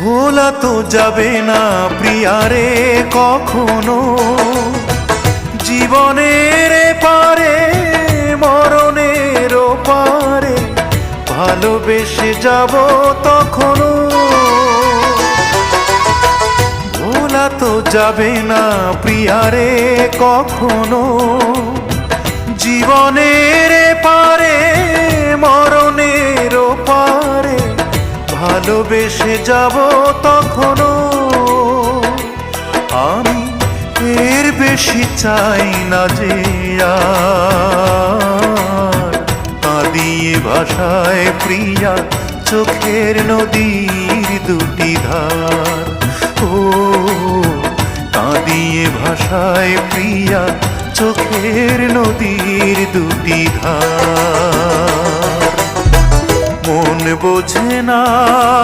ভোলা তো যাবে না প্রিয়ারে কখনো, জীবনের পারে মরণের পারে ভালোবেসে যাব তখনো। ভোলা তো যাবে না প্রিয়ারে কখনো, জীবনের পারে মরণের পারে ভালোবেসে যাব তখনো। আমি এর বেশি চাই না যে আর কাঁদিয়ে ভাষায় প্রিয়া চোখের নদীর দুটি ধার। ও কাঁদিয়ে ভাষায় প্রিয়া চোখের নদীর দুটি ধার। মন বোঝে না